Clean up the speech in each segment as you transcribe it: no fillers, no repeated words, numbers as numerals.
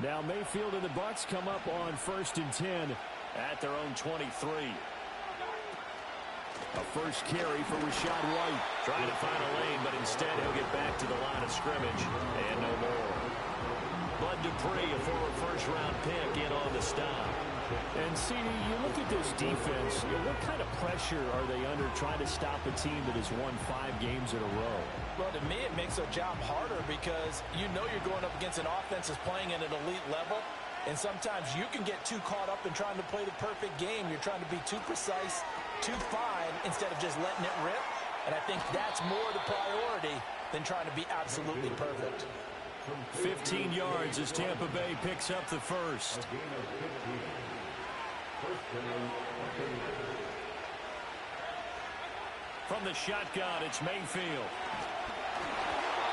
Now Mayfield and the Bucs come up on 1st and 10 at their own 23. A first carry for Rachaad White. Trying to find a lane, but instead he'll get back to the line of scrimmage. And no more. Bud Dupree, a former first-round pick, in on the stop. And, CD, you look at this defense, what kind of pressure are they under trying to stop a team that has won 5 games in a row? Well, to me, it makes their job harder because you know you're going up against an offense that's playing at an elite level. And sometimes you can get too caught up in trying to play the perfect game. You're trying to be too precise, too fine, instead of just letting it rip. And I think that's more the priority than trying to be absolutely perfect. 15 yards as Tampa Bay picks up the first. From the shotgun, it's Mayfield.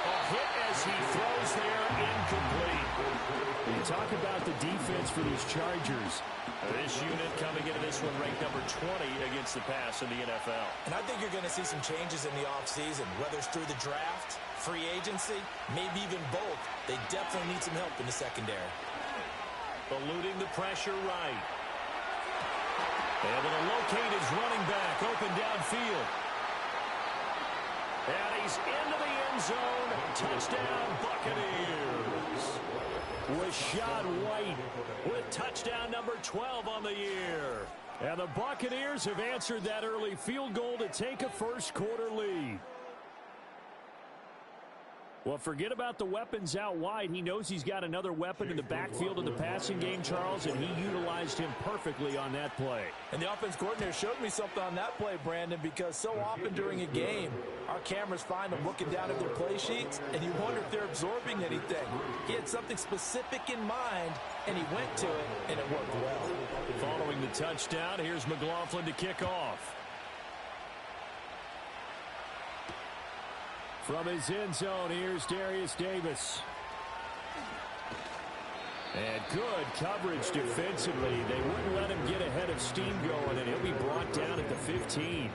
A hit as he throws there, incomplete. You talk about the defense for these Chargers. This unit coming into this one ranked number 20 against the pass in the NFL. And I think you're going to see some changes in the offseason, whether it's through the draft, free agency, maybe even both. They definitely need some help in the secondary. Eluding the pressure right. Able to locate his running back open downfield. And he's into the end zone. Touchdown, Buccaneers. Rachaad White with touchdown number 12 on the year. And the Buccaneers have answered that early field goal to take a first-quarter lead. Well, forget about the weapons out wide. He knows he's got another weapon in the backfield of the passing game, Charles, and he utilized him perfectly on that play. And the offense coordinator showed me something on that play, Brandon, because so often during a game, our cameras find them looking down at their play sheets, and you wonder if they're absorbing anything. He had something specific in mind, and he went to it, and it worked well. Following the touchdown, here's McLaughlin to kick off. From his end zone, here's Darius Davis. And good coverage defensively. They wouldn't let him get ahead of steam going, and he'll be brought down at the 15.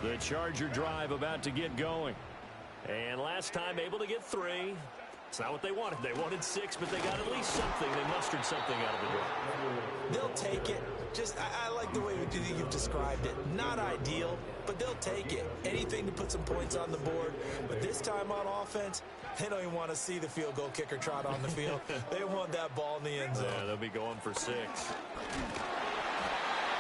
The Charger drive about to get going. And last time able to get 3. It's not what they wanted. They wanted 6, but they got at least something. They mustered something out of the door. They'll take it. I like the way you've described it. Not ideal, but they'll take it. Anything to put some points on the board. But this time on offense, they don't even want to see the field goal kicker trot on the field. They want that ball in the end zone. Yeah, they'll be going for 6.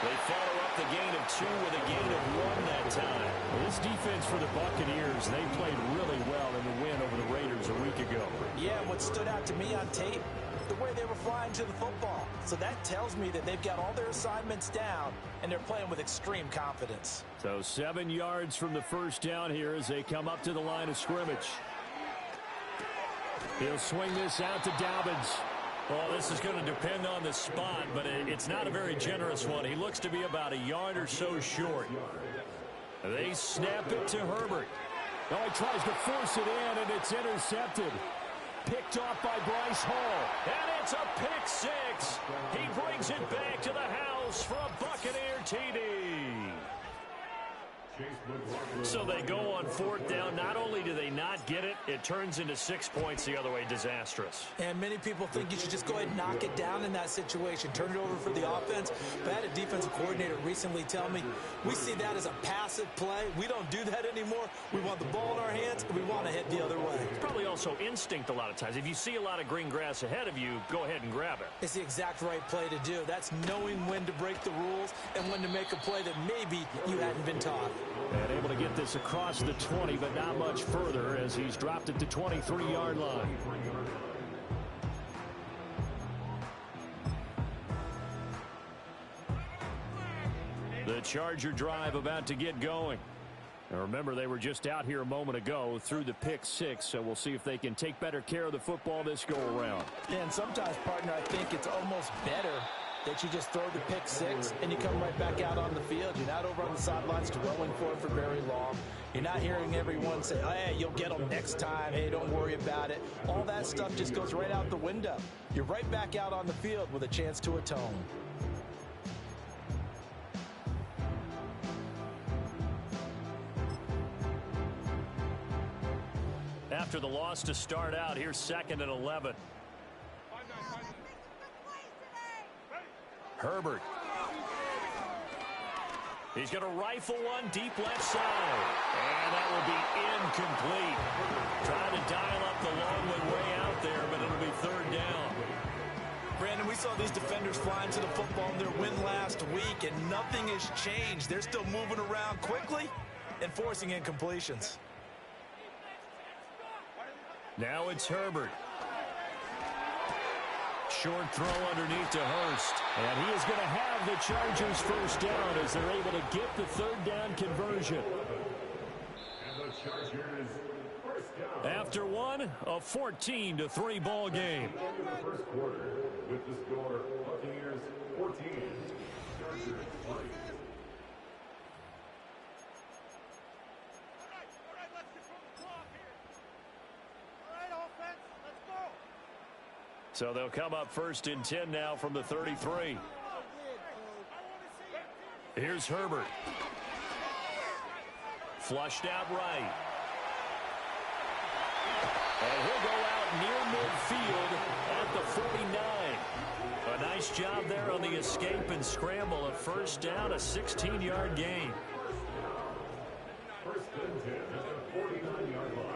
They follow up the gain of 2 with a gain of 1 that time. Well, this defense for the Buccaneers, they played really well in the win over the Raiders a week ago. Yeah, what stood out to me on tape, the way they were flying to the football. So that tells me that they've got all their assignments down, and they're playing with extreme confidence. So 7 yards from the first down here as they come up to the line of scrimmage. He'll swing this out to Dobbins. Well, this is going to depend on the spot, but it's not a very generous one. He looks to be about a yard or so short. They snap it to Herbert. Oh, he tries to force it in, and it's intercepted. Picked off by Bryce Hall. And it's a pick 6. He brings it back to the house for a Buccaneer TD. So they go on 4th down. Not only do they not get it, it turns into 6 points the other way. Disastrous. And many people think you should just go ahead and knock it down in that situation. Turn it over for the offense. But I had a defensive coordinator recently tell me, we see that as a passive play. We don't do that anymore. We want the ball in our hands, and we want to head the other way. It's probably also instinct a lot of times. If you see a lot of green grass ahead of you, go ahead and grab it. It's the exact right play to do. That's knowing when to break the rules and when to make a play that maybe you hadn't been taught. And able to get this across the 20, but not much further as he's dropped at the 23-yard line. The Charger drive about to get going. And remember, they were just out here a moment ago through the pick 6, so we'll see if they can take better care of the football this go-around. And sometimes, partner, I think it's almost better that you just throw the pick 6 and you come right back out on the field. You're not over on the sidelines dwelling for it for very long. You're not hearing everyone say, oh, hey, you'll get them next time. Hey, don't worry about it. All that stuff just goes right out the window. You're right back out on the field with a chance to atone. after the loss to start out. Here's 2nd and 11. Herbert. He's going to rifle one deep left side. And that will be incomplete. Trying to dial up the long way out there, but it'll be 3rd down. Brandon, we saw these defenders flying to the football in their win last week, and nothing has changed. They're still moving around quickly and forcing incompletions. Now it's Herbert. Short throw underneath to Hurst. And he is going to have the Chargers first down as they're able to get the 3rd down conversion. After one, a 14-3 ball game. First quarter with the score, Buccaneers 14, Chargers 3. So they'll come up 1st and 10 now from the 33. Here's Herbert. Flushed out right. And he'll go out near midfield at the 49. A nice job there on the escape and scramble. A 1st down, a 16-yard gain. 1st and 10 at the 49-yard line.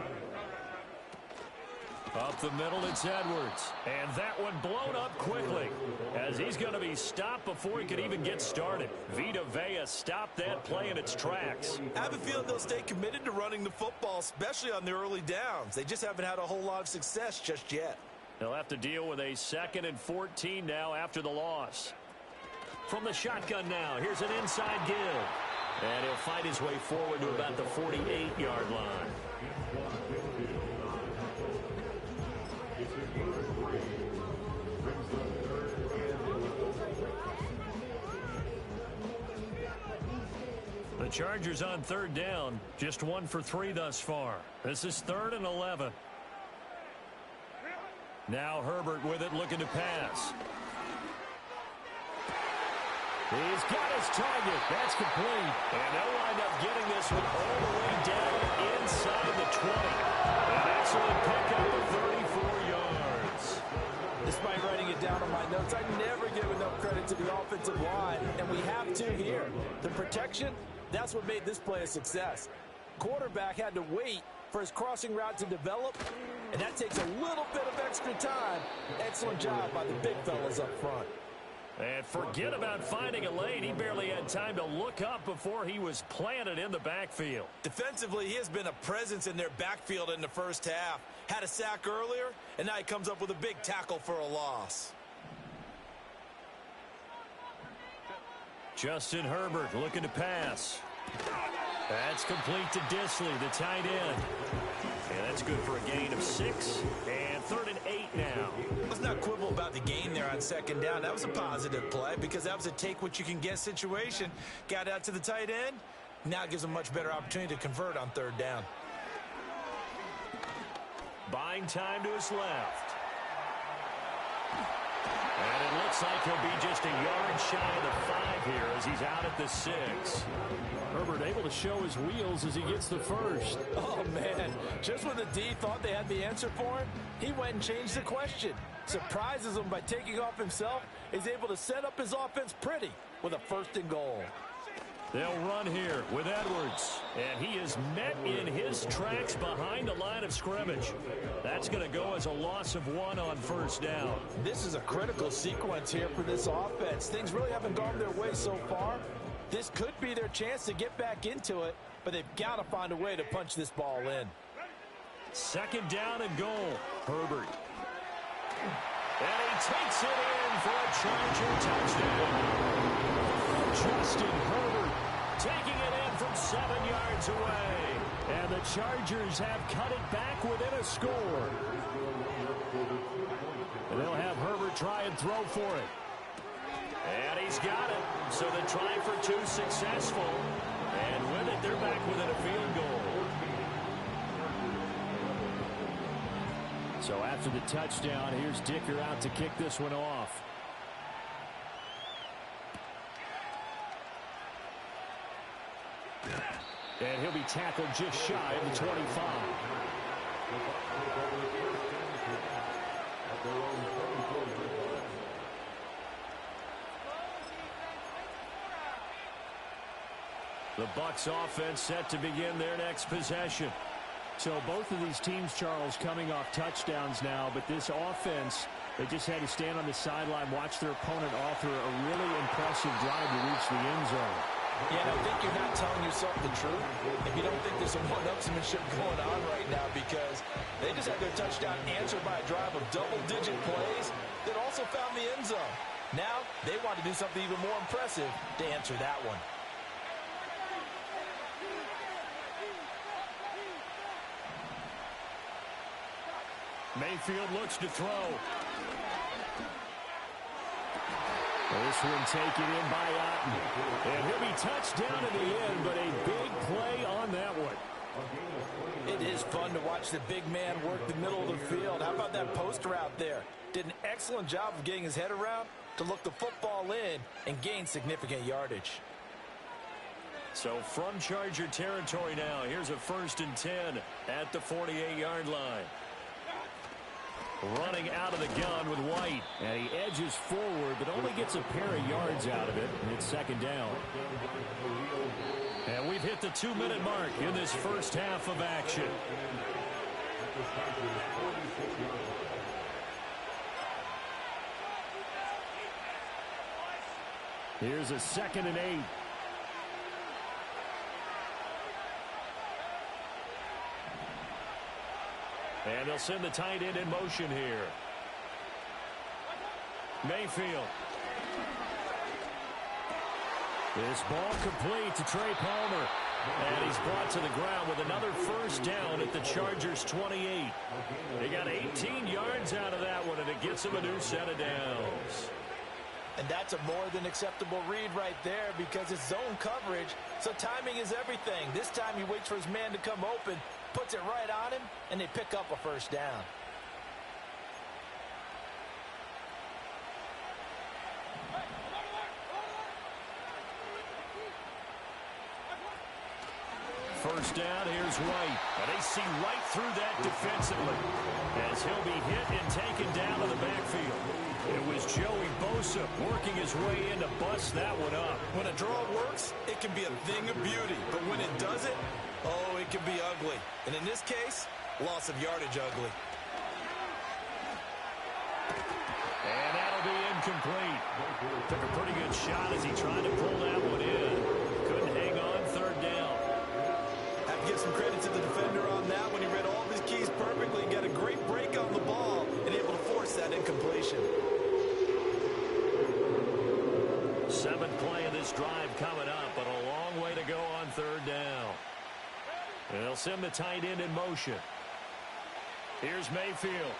Up the middle, it's Edwards. And that one blown up quickly as he's going to be stopped before he could even get started. Vita Vea stopped that play in its tracks. I have a feeling they'll stay committed to running the football, especially on the early downs. They just haven't had a whole lot of success just yet. They'll have to deal with a 2nd and 14 now after the loss. From the shotgun now, here's an inside give. And he'll fight his way forward to about the 48-yard line. The Chargers on 3rd down, just 1 for 3 thus far. This is 3rd and 11. Now Herbert with it, looking to pass. He's got his target. That's complete. And they'll wind up getting this one all the way down inside the 20. An excellent pickup of 34 yards. Despite writing it down on my notes, I never give enough credit to the offensive line, and we have to here. The protection, that's what made this play a success. Quarterback had to wait for his crossing route to develop, and that takes a little bit of extra time. Excellent job by the big fellas up front. And forget about finding a lane. He barely had time to look up before he was planted in the backfield. Defensively, he has been a presence in their backfield in the 1st half. Had a sack earlier, and now he comes up with a big tackle for a loss. Justin Herbert looking to pass. That's complete to Disley, the tight end. And that's good for a gain of 6. And 3rd and 8 now. Let's not quibble about the gain there on 2nd down. That was a positive play because that was a take-what-you-can-get situation. Got out to the tight end. Now it gives him a much better opportunity to convert on 3rd down. Buying time to his left. And it looks like he'll be just a yard shy of the 5 here as he's out at the 6. Herbert able to show his wheels as he gets the first. Oh, man. Just when the D thought they had the answer for him, he went and changed the question. Surprises him by taking off himself. He's able to set up his offense pretty with a 1st and goal. They'll run here with Edwards. And he is met in his tracks behind the line of scrimmage. That's going to go as a loss of 1 on 1st down. This is a critical sequence here for this offense. Things really haven't gone their way so far. This could be their chance to get back into it, but they've got to find a way to punch this ball in. 2nd down and goal. Herbert. And he takes it in for a Charger touchdown. Justin Herbert taking it in from 7 yards away. And the Chargers have cut it back within a score. And they'll have Herbert try and throw for it. And he's got it. So the try for 2 successful. And with it, they're back within a field goal. So after the touchdown, here's Dicker out to kick this one off. And he'll be tackled just shy of the 25. The Bucs offense set to begin their next possession. So both of these teams, Charles, coming off touchdowns now, but this offense, they just had to stand on the sideline, watch their opponent offer a really impressive drive to reach the end zone. Yeah, and I think you're not telling yourself the truth if you don't think there's some one-upsmanship going on right now, because they just had their touchdown answered by a drive of double-digit plays that also found the end zone. Now they want to do something even more impressive to answer that one. Mayfield looks to throw. This one taken in by Otten. And he'll be touched down in the end, but a big play on that one. It is fun to watch the big man work the middle of the field. How about that post route there? Did an excellent job of getting his head around to look the football in and gain significant yardage. So from Charger territory now, here's a 1st and 10 at the 48-yard line. Running out of the gun with White. And he edges forward, but only gets a pair of yards out of it. And it's 2nd down. And we've hit the 2-minute mark in this first half of action. Here's a 2nd and 8. And they'll send the tight end in motion here. Mayfield. This ball complete to Trey Palmer. And he's brought to the ground with another 1st down at the Chargers' 28. They got 18 yards out of that one, and it gets him a new set of downs. And that's a more than acceptable read right there, because it's zone coverage, so timing is everything. This time he waits for his man to come open, puts it right on him, and they pick up a 1st down. First down, here's White. And they see right through that defensively as he'll be hit and taken down to the backfield. It was Joey Bosa working his way in to bust that one up. When a draw works, it can be a thing of beauty. But when it doesn't, oh, it can be ugly. And in this case, loss of yardage ugly. And that'll be incomplete. Took a pretty good shot as he tried to pull that one in. Couldn't hang on 3rd down. Have to give some credit to the defender on that when he read all of his keys perfectly and got a great break on the ball and able to force that incompletion. 7th play of this drive coming up, but a long way to go on 3rd down. And they'll send the tight end in motion. Here's Mayfield.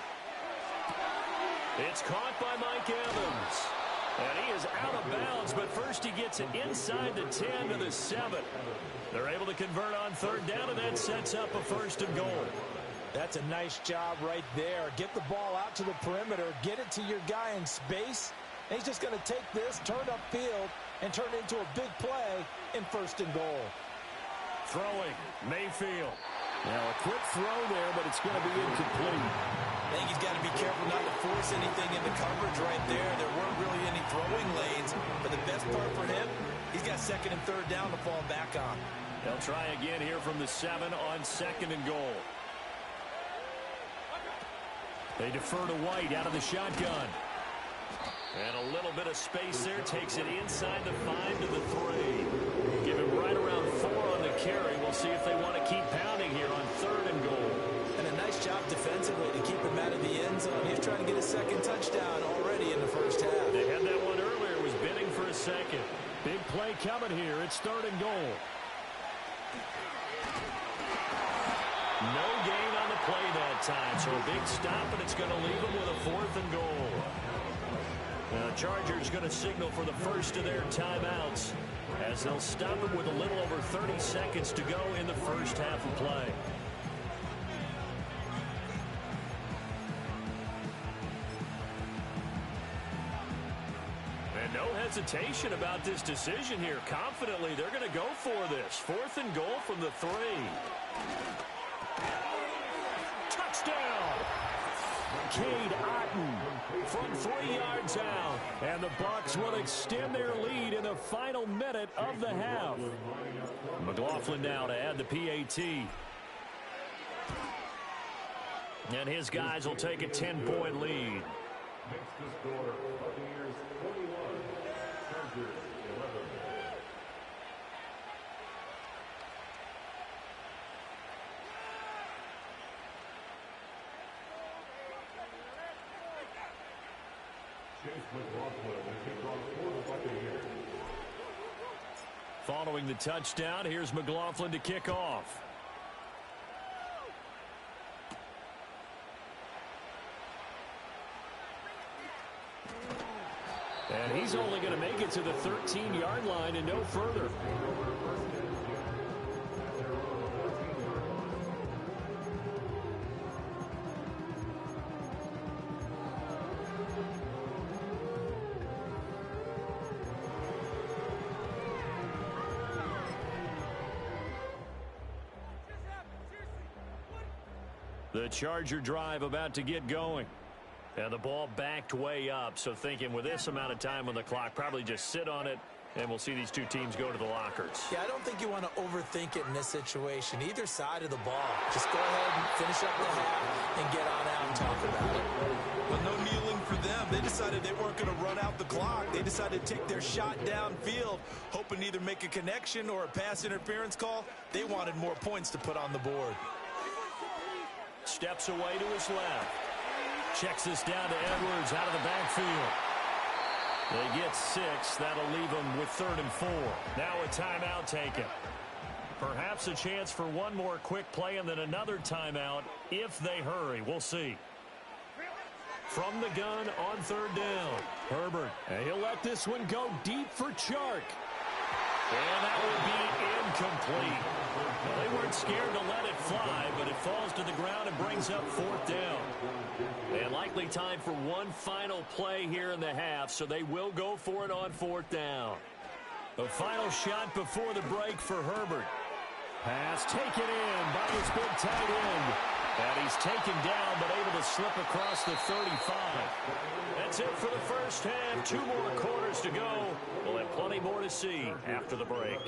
It's caught by Mike Evans. And he is out of bounds, but first he gets it inside the 10 to the 7. They're able to convert on 3rd down, and that sets up a 1st and goal. That's a nice job right there. Get the ball out to the perimeter, get it to your guy in space, and he's just going to take this, turn upfield, and turn it into a big play in 1st and goal. Throwing, Mayfield. Now a quick throw there, but it's going to be incomplete. I think he's got to be careful not to force anything into coverage right there. There weren't really any throwing lanes, but the best part for him, he's got 2nd and 3rd down to fall back on. They'll try again here from the 7 on 2nd and goal. They defer to White out of the shotgun. And a little bit of space there, takes it inside the 5 to the 3. Give him right around 4 on the carry. We'll see if they want to keep pounding here on 3rd and goal. And a nice job defensively to keep him out of the end zone. He's trying to get his 2nd touchdown already in the 1st half. They had that one earlier, was bidding for a 2nd. Big play coming here. It's 3rd and goal. No gain on the play that time, so a big stop, and it's going to leave them with a 4th and goal. The Chargers going to signal for the first of their timeouts as they'll stop it with a little over 30 seconds to go in the first half of play. And no hesitation about this decision here. Confidently, they're going to go for this. 4th and goal from the 3. touchdown. Cade Otton from 3 yards out. And the Bucs will extend their lead in the final minute of the half. McLaughlin now to add the PAT. And his guys will take a 10-point lead. Next to score, Buccaneers 21, Chargers 11. Chase McLaughlin will kick off for the Buccaneers. Following the touchdown, here's McLaughlin to kick off. And he's only going to make it to the 13-yard line and no further. The Charger drive about to get going. And the ball backed way up, so thinking with this amount of time on the clock, probably just sit on it, and we'll see these two teams go to the lockers. Yeah, I don't think you want to overthink it in this situation. Either side of the ball. Just go ahead and finish up the half and get on out and talk about it. Well, no kneeling for them. They decided they weren't going to run out the clock. They decided to take their shot downfield, hoping to either make a connection or a pass interference call. They wanted more points to put on the board. Steps away to his left. Checks this down to Edwards out of the backfield. They get 6. That'll leave them with 3rd and 4. Now a timeout taken. Perhaps a chance for one more quick play and then another timeout if they hurry. We'll see. From the gun on 3rd down. Herbert. And he'll let this one go deep for Chark. And that would be incomplete. Well, they weren't scared to let it fly, but it falls to the ground and brings up 4th down. And likely time for one final play here in the half, so they will go for it on 4th down. A final shot before the break for Herbert. Pass taken in by his big tight end. And he's taken down, but able to slip across the 35. That's it for the first half. 2 more quarters to go. We'll have plenty more to see after the break.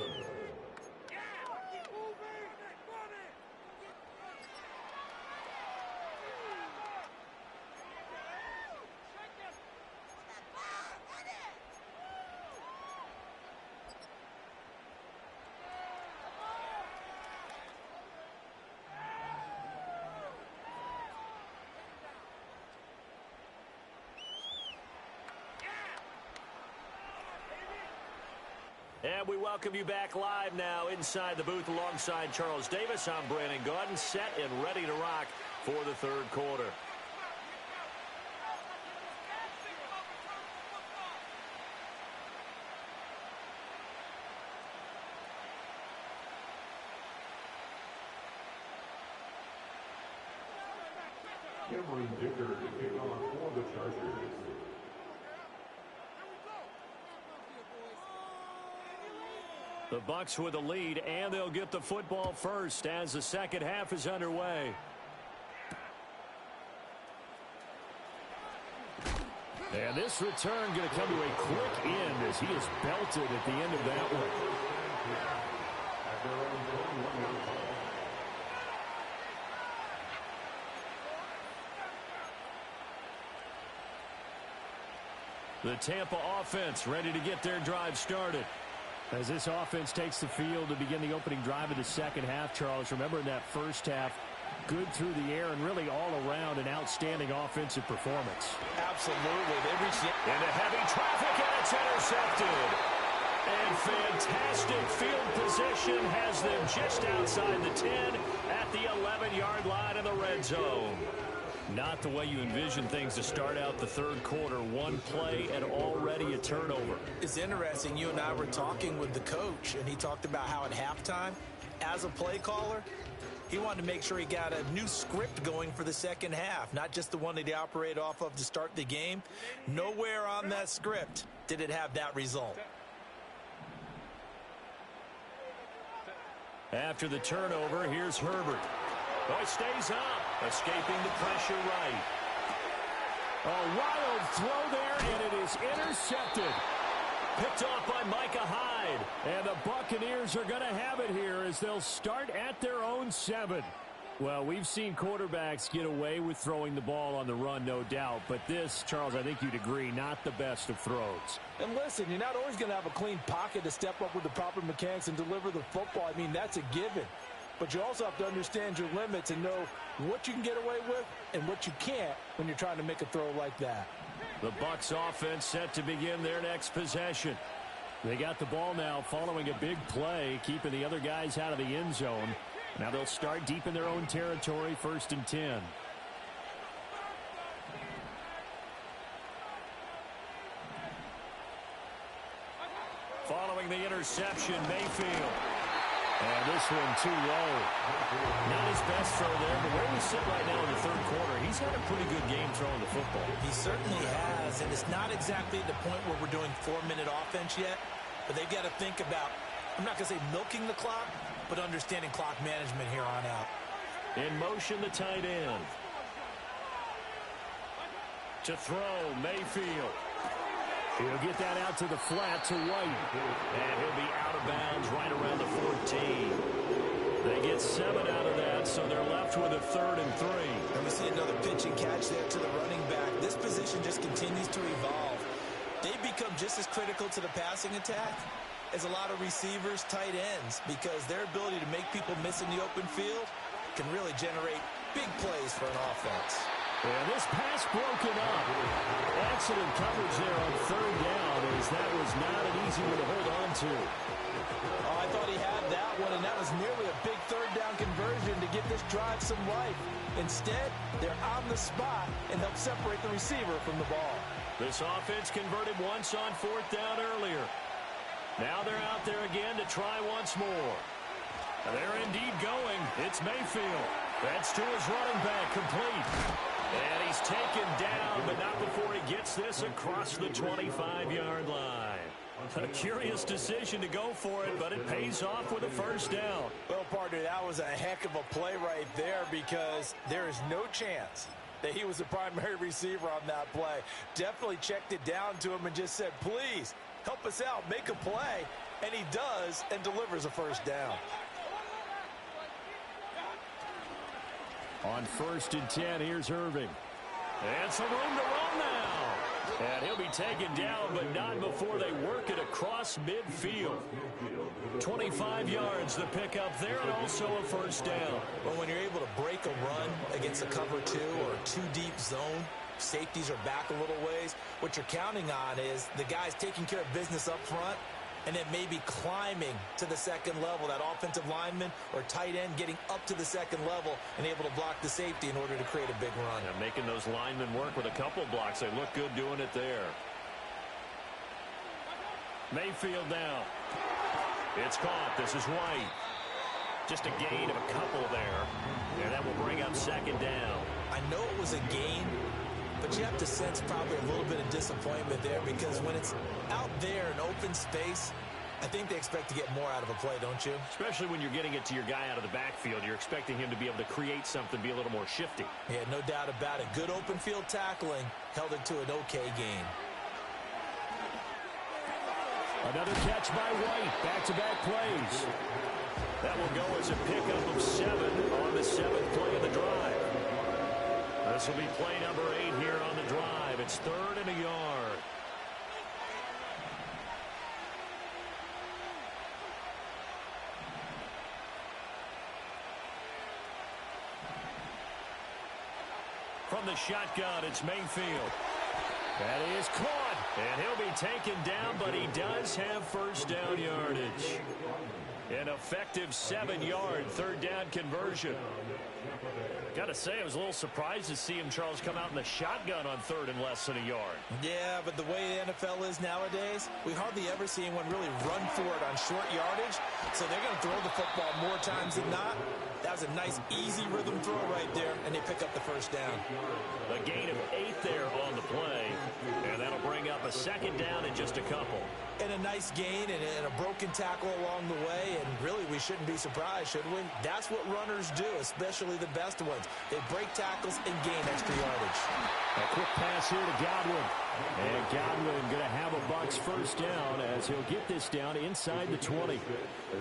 And we welcome you back live now inside the booth alongside Charles Davis. I'm Brandon Gaudin, set and ready to rock for the 3rd quarter. Cameron Dicker to kick off for the Chargers. The Bucs with a lead, and they'll get the football first as the second half is underway. And this return going to come to a quick end as he is belted at the end of that one. The Tampa offense ready to get their drive started. As this offense takes the field to begin the opening drive of the second half, Charles, remember in that first half, good through the air and really all around an outstanding offensive performance. Absolutely. They reached into heavy traffic, and it's intercepted. And fantastic field position has them just outside the 10 at the 11-yard line in the red zone. Not the way you envision things to start out the 3rd quarter. One play and already a turnover. It's interesting. You and I were talking with the coach, and he talked about how at halftime, as a play caller, he wanted to make sure he got a new script going for the second half, not just the one that he operated off of to start the game. Nowhere on that script did it have that result. After the turnover, here's Herbert. Oh, he stays up. Escaping the pressure right. A wild throw there, and it is intercepted. Picked off by Micah Hyde. And the Buccaneers are going to have it here as they'll start at their own 7. Well, we've seen quarterbacks get away with throwing the ball on the run, no doubt. But this, Charles, I think you'd agree, not the best of throws. And listen, you're not always going to have a clean pocket to step up with the proper mechanics and deliver the football. I mean, that's a given. But you also have to understand your limits and know what you can get away with and what you can't when you're trying to make a throw like that. The Bucs offense set to begin their next possession. They got the ball now following a big play, keeping the other guys out of the end zone. Now they'll start deep in their own territory, 1st and 10. Following the interception, Mayfield. And this one too low. Not his best throw there, but where we sit right now in the 3rd quarter, he's had a pretty good game throwing the football. He certainly has, and it's not exactly at the point where we're doing 4-minute offense yet, but they've got to think about, I'm not going to say milking the clock, but understanding clock management here on out. In motion, the tight end. To throw, Mayfield. He'll get that out to the flat to White. And he'll be out of bounds right around the 14. They get 7 out of that, so they're left with a 3rd and 3. And we see another pitch and catch there to the running back. This position just continues to evolve. They become just as critical to the passing attack as a lot of receivers, tight ends, because their ability to make people miss in the open field can really generate big plays for an offense. And this pass broken up. Excellent coverage there on 3rd down, as that was not an easy one to hold on to. Oh, I thought he had that one, and that was nearly a big 3rd down conversion to give this drive some life. Instead, they're on the spot and help separate the receiver from the ball. This offense converted once on 4th down earlier. Now they're out there again to try once more. They're indeed going. It's Mayfield. That's to his running back, complete. And he's taken down, but not before he gets this across the 25-yard line. A curious decision to go for it, but it pays off with a 1st down. Well, partner, that was a heck of a play right there because there is no chance that he was the primary receiver on that play. Definitely checked it down to him and just said, please, help us out, make a play. And he does and delivers a 1st down. On 1st and 10, here's Irving. And some room to run now. And he'll be taken down, but not before they work it across midfield. 25 yards the pickup there, and also a 1st down. Well, when you're able to break a run against a cover 2 or a 2-deep zone, safeties are back a little ways. What you're counting on is the guys taking care of business up front and then maybe climbing to the 2nd level, that offensive lineman or tight end getting up to the 2nd level and able to block the safety in order to create a big run. And making those linemen work with a couple blocks. They look good doing it there. Mayfield now. It's caught. This is White. Just a gain of a couple there. And that will bring up 2nd down. I know it was a gain, but you have to sense probably a little bit of disappointment there because when it's out there in open space, I think they expect to get more out of a play, don't you? Especially when you're getting it to your guy out of the backfield. You're expecting him to be able to create something, be a little more shifty. Yeah, no doubt about it. Good open field tackling held it to an okay gain. Another catch by White. Back-to-back plays. That will go as a pickup of 7 on the 7th play of the drive. This will be play number 8 here on the drive. It's 3rd and a yard. From the shotgun, it's Mayfield. That is caught. And he'll be taken down, but he does have 1st down yardage. An effective 7-yard 3rd down conversion. Got to say, I was a little surprised to see him, Charles, come out in the shotgun on 3rd and less than a yard. Yeah, but the way the NFL is nowadays, we hardly ever see anyone really run for it on short yardage. So they're going to throw the football more times than not. That was a nice, easy rhythm throw right there, and they pick up the first down. A gain of 8 there on the play, and that'll bring up a second down in just a couple. And a nice gain and a broken tackle along the way, and really we shouldn't be surprised, should we? That's what runners do, especially the best ones. They break tackles and gain extra yardage. A quick pass here to Godwin. And Godwin going to have a Bucs first down as he'll get this down inside the 20.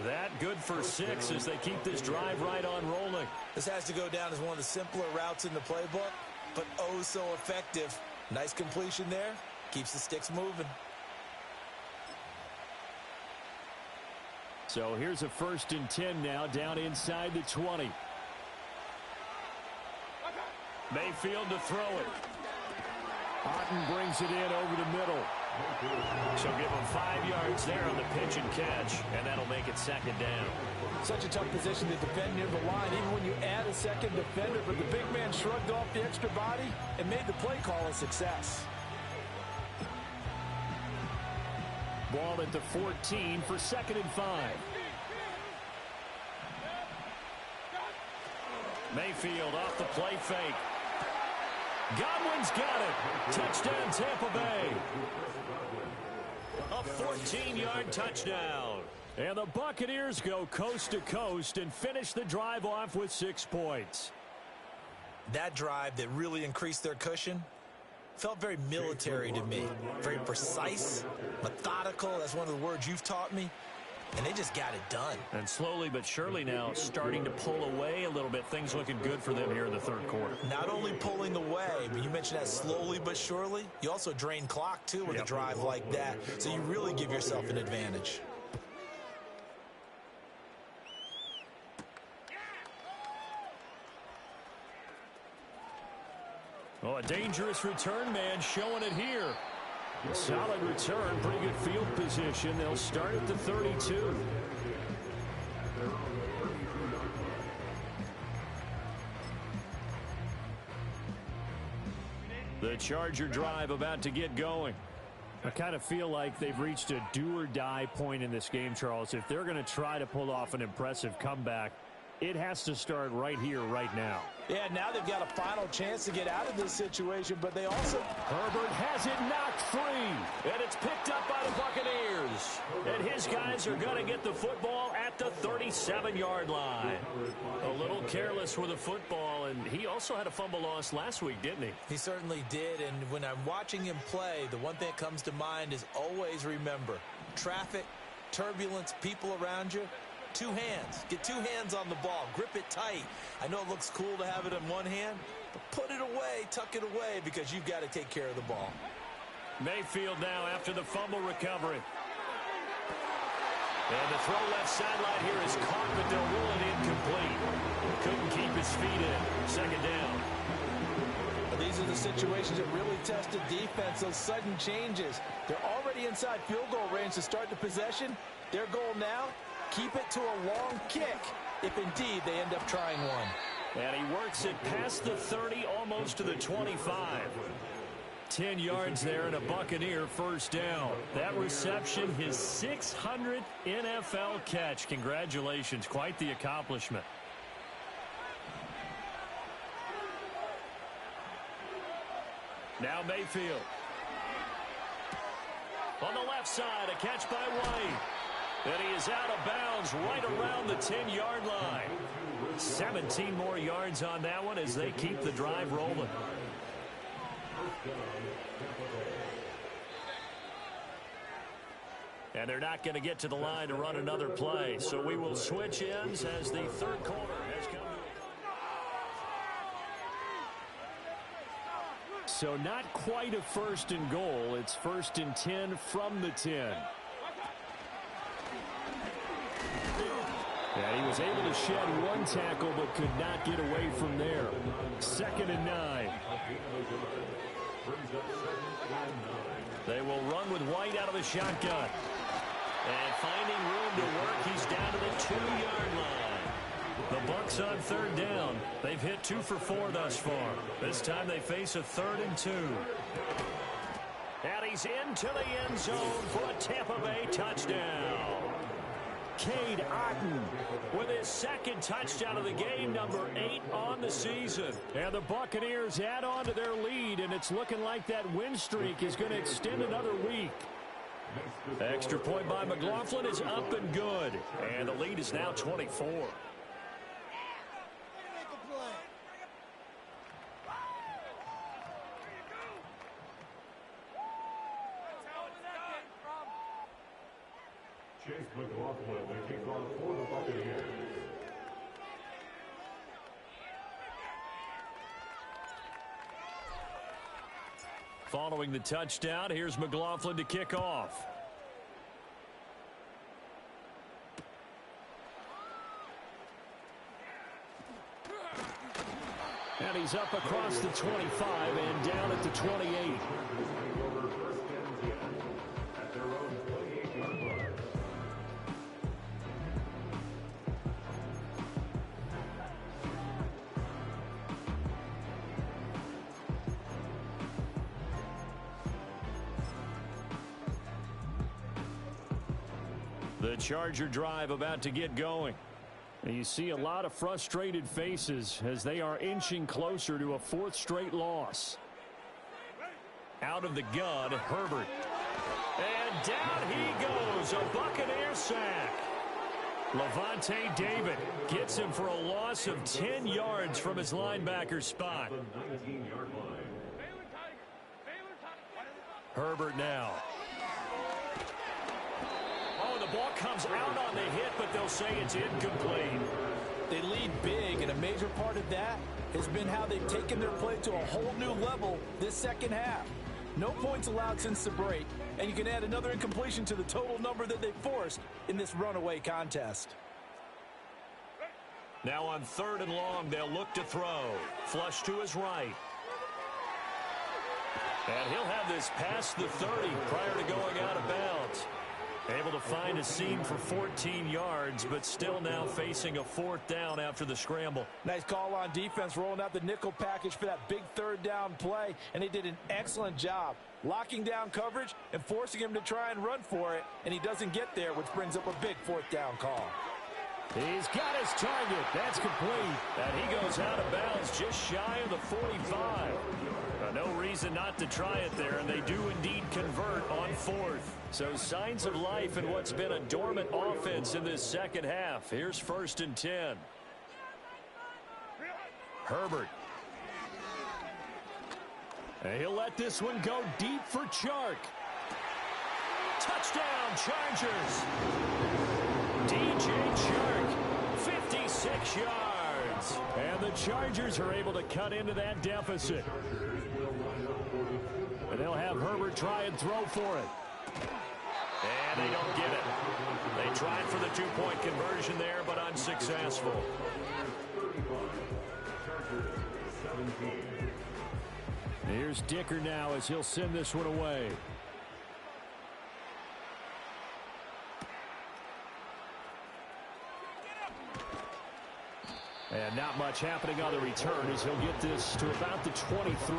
That good for 6 as they keep this drive right on rolling. This has to go down as one of the simpler routes in the playbook, but oh so effective. Nice completion there. Keeps the sticks moving. So here's a 1st and 10 now down inside the 20. Mayfield to throw it. Otten brings it in over the middle. So give him 5 yards there on the pitch and catch, and that'll make it second down. Such a tough position to defend near the line, even when you add a second defender, but the big man shrugged off the extra body and made the play call a success. Ball at the 14 for 2nd and 5. Mayfield off the play fake. Godwin's got it. Touchdown, Tampa Bay. A 14-yard touchdown. And the Buccaneers go coast to coast and finish the drive off with 6 points. That drive that really increased their cushion felt very military to me. Very precise, methodical. That's one of the words you've taught me. And they just got it done. And slowly but surely now starting to pull away a little bit. Things looking good for them here in the 3rd quarter. Not only pulling away, but you mentioned that slowly but surely. You also drain clock, too, with a drive like that. So you really give yourself an advantage. Oh, a dangerous return man showing it here. A solid return, pretty good field position. They'll start at the 32. The Charger drive about to get going. I kind of feel like they've reached a do-or-die point in this game, Charles. If they're going to try to pull off an impressive comeback, it has to start right here, right now. Yeah, now they've got a final chance to get out of this situation, but they also... Herbert has it knocked free, and it's picked up by the Buccaneers. And his guys are going to get the football at the 37-yard line. A little careless with the football, and he also had a fumble loss last week, didn't he? He certainly did, and when I'm watching him play, the one thing that comes to mind is always remember, traffic, turbulence, people around you. 2 hands. Get 2 hands on the ball. Grip it tight. I know it looks cool to have it in one hand, but put it away, tuck it away, because you've got to take care of the ball. Mayfield now after the fumble recovery. And the throw left sideline here is caught, but they'll rule it incomplete. Couldn't keep his feet in. Second down. These are the situations that really test the defense, those sudden changes. They're already inside field goal range to start the possession. Their goal now, keep it to a long kick, if indeed they end up trying one. And he works it past the 30, almost to the 25. 10 yards there and a Buccaneer first down. That reception, his 600th NFL catch. Congratulations, quite the accomplishment. Now Mayfield. On the left side, a catch by White. And he is out of bounds right around the 10-yard line. 17 more yards on that one as they keep the drive rolling. And they're not going to get to the line to run another play. So we will switch ends as the 3rd quarter has come to. So not quite a 1st and goal. It's 1st and 10 from the 10. And he was able to shed 1 tackle but could not get away from there. 2nd and 9. They will run with White out of the shotgun. And finding room to work, he's down to the 2-yard line. The Bucs on 3rd down. They've hit 2 for 4 thus far. This time they face a 3rd and 2. And he's into the end zone for a Tampa Bay touchdown. Cade Otton with his second touchdown of the game, number 8 on the season. And the Buccaneers add on to their lead, and it's looking like that win streak is going to extend another week. Extra point by McLaughlin is up and good. And the lead is now 24. Chase McLaughlin, the kickoff for the Buccaneers. Following the touchdown, here's McLaughlin to kick off. And he's up across the 25 and down at the 28. The Charger drive about to get going. And you see a lot of frustrated faces as they are inching closer to a 4th straight loss. Out of the gun, Herbert. And down he goes, a Buccaneer sack. Levante David gets him for a loss of 10 yards from his linebacker spot. Herbert now. Oh, the ball comes out on the hit, but they'll say it's incomplete. They lead big, and a major part of that has been how they've taken their play to a whole new level this second half. No points allowed since the break, and you can add another incompletion to the total number that they forced in this runaway contest. Now on 3rd and long, they'll look to throw. Flush to his right. And he'll have this past the 30 prior to going out of bounds. Able to find a seam for 14 yards, but still now facing a 4th down after the scramble. Nice call on defense, rolling out the nickel package for that big 3rd down play, and they did an excellent job locking down coverage and forcing him to try and run for it, and he doesn't get there, which brings up a big 4th down call. He's got his target. That's complete. And he goes out of bounds just shy of the 45. No reason not to try it there, and they do indeed convert on 4th. So signs of life in what's been a dormant offense in this second half. Here's 1st and 10. Herbert. And he'll let this one go deep for Chark. Touchdown, Chargers. DJ Chark, 56 yards. And the Chargers are able to cut into that deficit. And they'll have Herbert try and throw for it. And they don't get it. They tried for the 2-point conversion there, but unsuccessful. Here's Dicker now as he'll send this one away. And not much happening on the return as he'll get this to about the 23.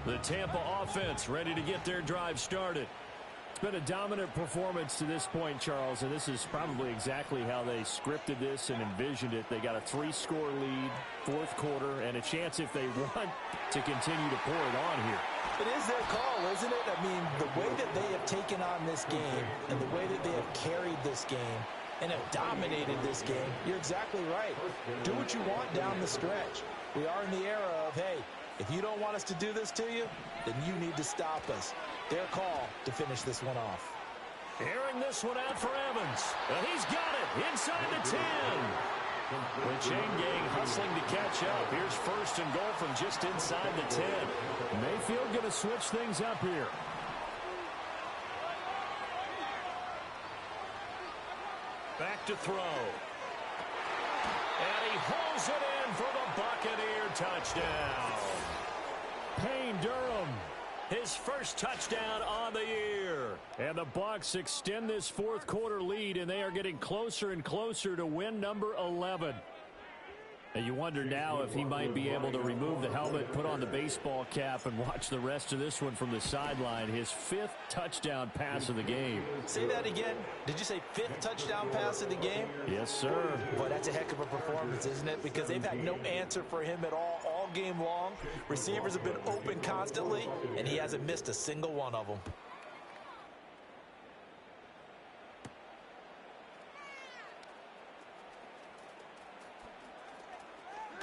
The Tampa offense ready to get their drive started. It's been a dominant performance to this point, Charles, and this is probably exactly how they scripted this and envisioned it. They got a 3-score lead, 4th quarter, and a chance if they want to continue to pour it on here. It is their call, isn't it? I mean, the way that they have taken on this game and the way that they have carried this game and have dominated this game, you're exactly right. Do what you want down the stretch. We are in the era of, hey, if you don't want us to do this to you, then you need to stop us. Their call to finish this one off. Airing this one out for Evans. And he's got it inside the 10. The chain gang hustling to catch up. Here's 1st and goal from just inside the 10. Mayfield going to switch things up here. Back to throw. And he holds it in for the Buccaneer touchdown. Payne Durham. His first touchdown on the year. And the Bucs extend this fourth quarter lead, and they are getting closer and closer to win number 11. And you wonder now if he might be able to remove the helmet, put on the baseball cap, and watch the rest of this one from the sideline. His 5th touchdown pass of the game. Say that again. Did you say 5th touchdown pass of the game? Yes, sir. Boy, that's a heck of a performance, isn't it? Because they've had no answer for him at all game long. Receivers have been open constantly, and he hasn't missed a single one of them.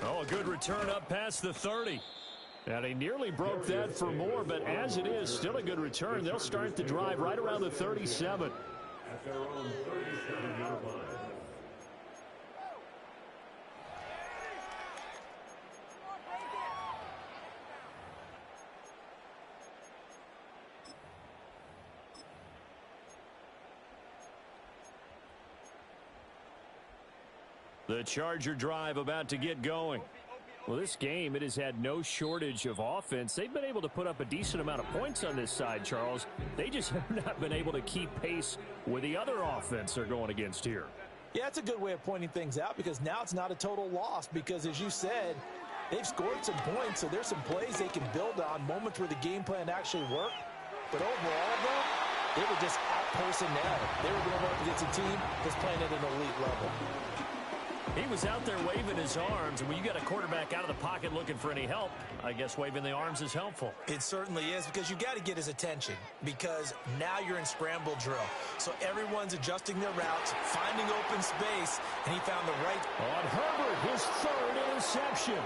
Oh, a good return up past the 30. And he nearly broke that for more, but as it is, still a good return. They'll start the drive right around the 37. At their own 37-yard line. The Charger drive about to get going. Well, this game, it has had no shortage of offense. They've been able to put up a decent amount of points on this side, Charles. They just have not been able to keep pace with the other offense they're going against here. Yeah, it's a good way of pointing things out because now it's not a total loss because, as you said, they've scored some points, so there's some plays they can build on, moments where the game plan actually worked. But overall, though, they were just out-personnel. They were going up against a team that's playing at an elite level. He was out there waving his arms, and when you got a quarterback out of the pocket looking for any help, I guess waving the arms is helpful. It certainly is because you got to get his attention because now you're in scramble drill. So everyone's adjusting their routes, finding open space, and he found the right. On Herbert, his 3rd interception.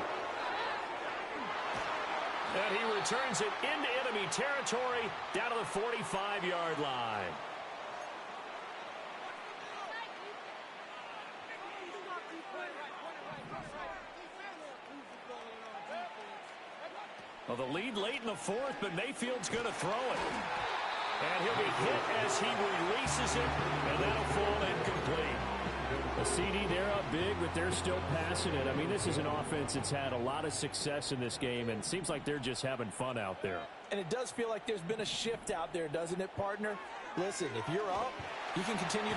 And he returns it into enemy territory down to the 45-yard line. Well, the lead late in the 4th, but Mayfield's going to throw it. And he'll be hit as he releases it, and that'll fall incomplete. A CD, they're up big, but they're still passing it. I mean, this is an offense that's had a lot of success in this game, and it seems like they're just having fun out there. And it does feel like there's been a shift out there, doesn't it, partner? Listen, if you're up, you can continue.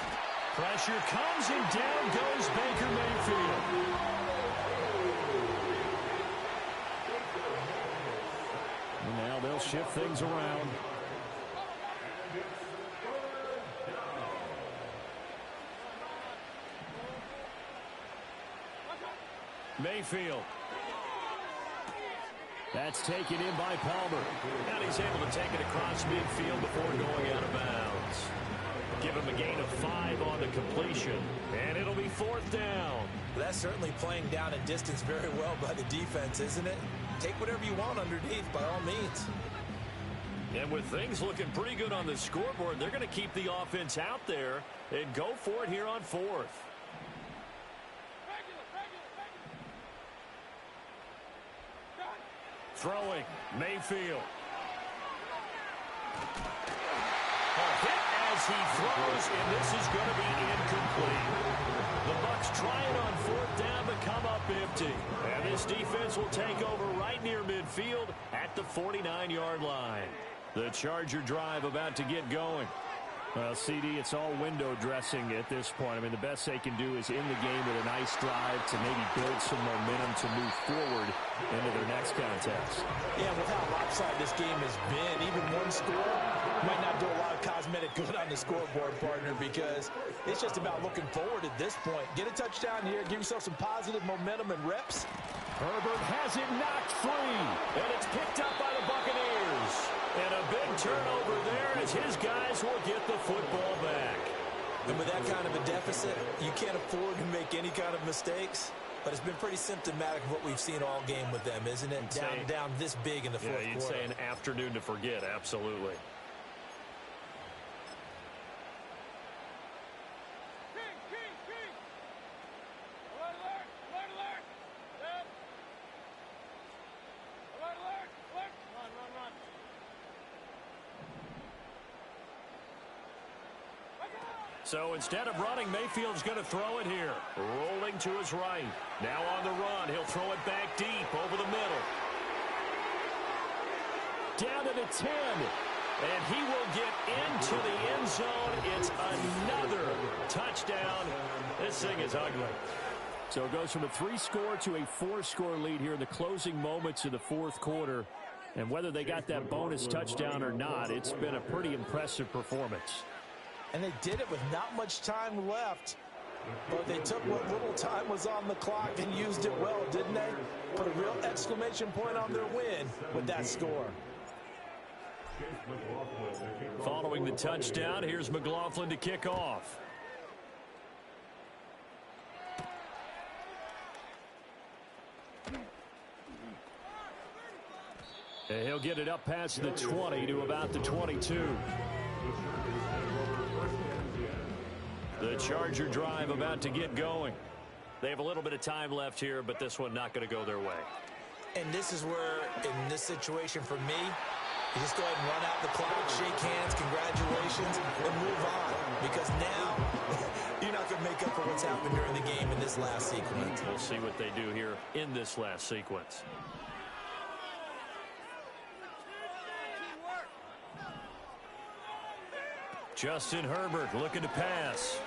Pressure comes, and down goes Baker Mayfield. And now they'll shift things around. Mayfield. That's taken in by Palmer. And he's able to take it across midfield before going out of bounds. Give him a gain of 5 on the completion. And it'll be 4th down. That's certainly playing down and distance very well by the defense, isn't it? Take whatever you want underneath, by all means. And with things looking pretty good on the scoreboard, they're going to keep the offense out there and go for it here on 4th. Throwing, Mayfield. A hit as he throws, and this is going to be incomplete. The Bucs try it on 4th down, but come up empty. And this defense will take over right near midfield at the 49-yard line. The Charger drive about to get going. Well, CD, it's all window dressing at this point. I mean, the best they can do is in the game with a nice drive to maybe build some momentum to move forward into their next contest. Yeah, with how lopsided this game has been, even one score might not do a lot of cosmetic good on the scoreboard, partner, because it's just about looking forward at this point. Get a touchdown here, give yourself some positive momentum and reps. Herbert has it knocked free. And it's picked up by the Buccaneers. And a big turnover there as his guys will get the football back. And with that kind of a deficit, you can't afford to make any kind of mistakes. But it's been pretty symptomatic of what we've seen all game with them, isn't it? Down this big in the fourth quarter. Yeah, you'd say an afternoon to forget, absolutely. So instead of running, Mayfield's going to throw it here. Rolling to his right. Now on the run. He'll throw it back deep over the middle. down to the 10. And he will get into the end zone. It's another touchdown. This thing is ugly. So it goes from a 3-score to a 4-score lead here in the closing moments of the fourth quarter. And whether they got that bonus touchdown or not, it's been a pretty impressive performance. And they did it with not much time left. But they took what little time was on the clock and used it well, didn't they? Put a real exclamation point on their win with that score. Following the touchdown, here's McLaughlin to kick off. And he'll get it up past the 20 to about the 22. The Charger drive about to get going. They have a little bit of time left here, but this one not going to go their way. And this is where, in this situation for me, you just go ahead and run out the clock, shake hands, congratulations, and move on. Because now, you're not going to make up for what's happened during the game in this last sequence. We'll see what they do here in this last sequence. Justin Herbert looking to pass.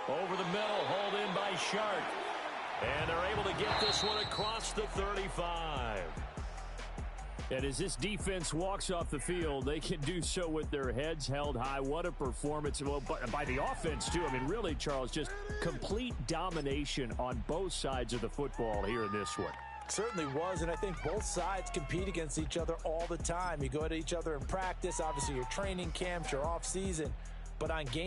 Over the middle, hauled in by Shark. And they're able to get this one across the 35. And as this defense walks off the field, they can do so with their heads held high. What a performance. Well, by the offense, too. I mean, really, Charles, just complete domination on both sides of the football here in this one. Certainly was, and I think both sides compete against each other all the time. You go to each other in practice, obviously your training camps, your off season, but on game